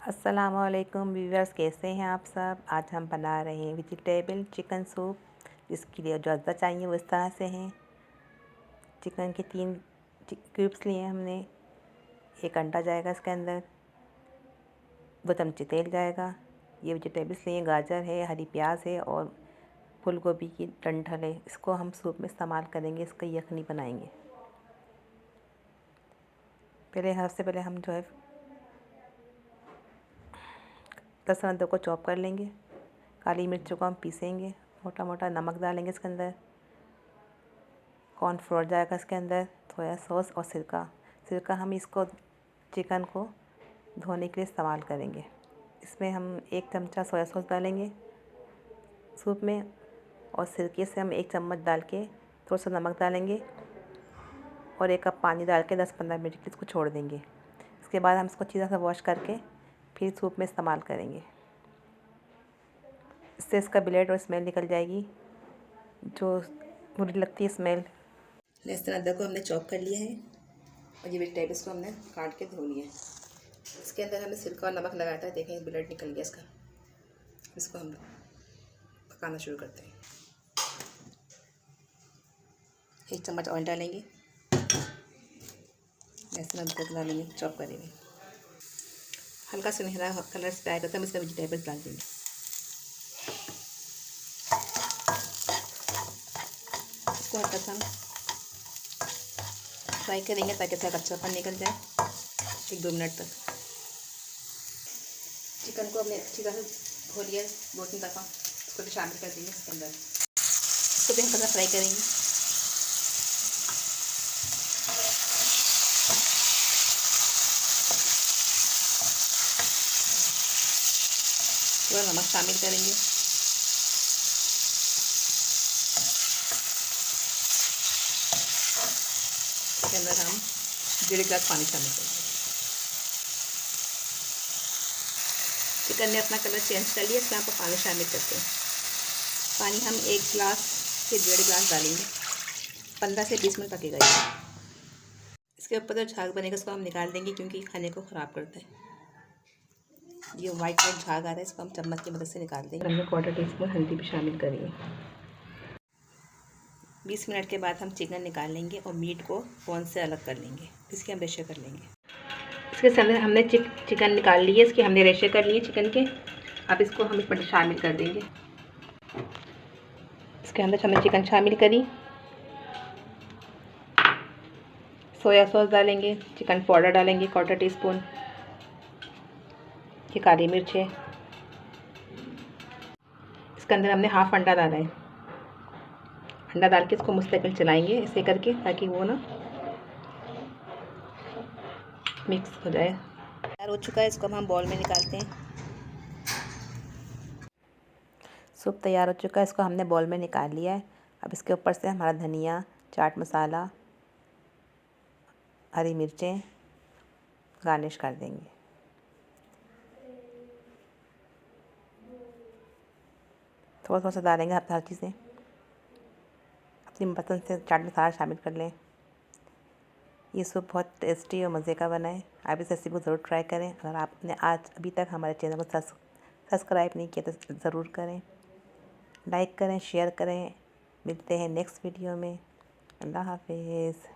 अस्सलामुअलैकुम व्यूअर्स, कैसे हैं आप सब। आज हम बना रहे हैं वेजिटेबल चिकन सूप। इसके लिए जो अज्जा चाहिए वो इस तरह से हैं। चिकन के 3 क्यूब्स लिए हमने। 1 अंडा जाएगा इसके अंदर। 2 चमचे तेल जाएगा। ये वेजिटेबल्स लिए, गाजर है, हरी प्याज है और फूल गोभी की डंठल है। इसको हम सूप में इस्तेमाल करेंगे, इसका यखनी बनाएंगे। सबसे पहले हम जो है लहसुन अदरक को चॉप कर लेंगे। काली मिर्च को हम पीसेंगे मोटा मोटा। नमक डालेंगे इसके अंदर। कॉर्नफ्लोर जाएगा इसके अंदर। सोया सॉस और सिरका हम इसको चिकन को धोने के लिए इस्तेमाल करेंगे। इसमें हम 1 चमचा सोया सॉस डालेंगे सूप में, और सिरके से हम 1 चम्मच डाल के थोड़ा सा नमक डालेंगे और 1 कप पानी डाल के 10-15 मिनट के इसको छोड़ देंगे। इसके बाद हम इसको अच्छी तरह से वॉश करके फिर सूप में इस्तेमाल करेंगे। इससे इसका ब्लेड और स्मेल निकल जाएगी, जो बुरी लगती है स्मेल। लहसुन अदरक को हमने चॉप कर लिया है और ये वेजिटेबल्स को हमने काट के धो लिया है। इसके अंदर हमने सिरका और नमक लगाया था, देखें ब्लेड निकल गया इसका। इसको हम पकाना शुरू करते हैं। 1 चम्मच ऑयल डालेंगे। लहसुन अदरक डालेंगे चॉप करेंगे। हल्का सुनहरा कलर से आएगा तो हम इसमें वेजिटेबल्स डाल देंगे। इसको हल्का सा फ्राई करेंगे ताकि इसका कच्चापन निकल जाए 1-2 मिनट तक। चिकन को हमने अच्छी तरह से धो लिया 2-3 दफ़ा। इसको भी शामिल कर देंगे इसके अंदर। इसको भी हल्का सा फ्राई करेंगे। थोड़ा नमक शामिल करेंगे। इसके अंदर हम 1.5 गिलास पानी शामिल करेंगे। चिकन ने अपना कलर चेंज कर लिया, इसमें आपको पानी शामिल करते हैं। पानी हम 1 गिलास से 1.5 गिलास डालेंगे। 15 से 20 मिनट पकेगा ये। इसके ऊपर जो झाग बनेगा उसको हम निकाल देंगे, क्योंकि खाने को ख़राब करता है। ये वाइट झाग आ रहा है, इसको हम चम्मच की मदद से निकाल देंगे। हमने 1/4 टीस्पून हल्दी भी शामिल करेंगे। 20 मिनट के बाद हम चिकन निकाल लेंगे और मीट को बोन से अलग कर लेंगे। इसके हम रेशे कर लेंगे। इसके सामने हमने चिकन निकाल ली है, इसके हमने रेशे कर लिए चिकन के। अब इसको हम इसमें शामिल कर देंगे। इसके अंदर हमने चिकन शामिल करी। सोया सॉस डालेंगे, चिकन पाउडर डालेंगे 1/4 टीस्पून। ये काली मिर्च है। इसके अंदर हमने हाफ अंडा डाला है। अंडा डाल के इसको मुस्तकिल चलाएंगे ऐसे करके, ताकि वो ना मिक्स हो जाए। तैयार हो चुका है, इसको हम बाउल में निकालते हैं। सूप तैयार हो चुका है, इसको हमने बाउल में निकाल लिया है। अब इसके ऊपर से हमारा धनिया, चाट मसाला, हरी मिर्चें गार्निश कर देंगे। थोड़ा थोड़ा सा डालेंगे हर चीज़ें। अपनी पसंद से चाट मसाला शामिल कर लें। ये सूप बहुत टेस्टी और मज़े का बना है। आप इस रेसिपी को ज़रूर ट्राई करें। अगर आपने आज अभी तक हमारे चैनल को सब्सक्राइब नहीं किया तो ज़रूर करें। लाइक करें, शेयर करें। मिलते हैं नेक्स्ट वीडियो में। अल्लाह हाफिज़।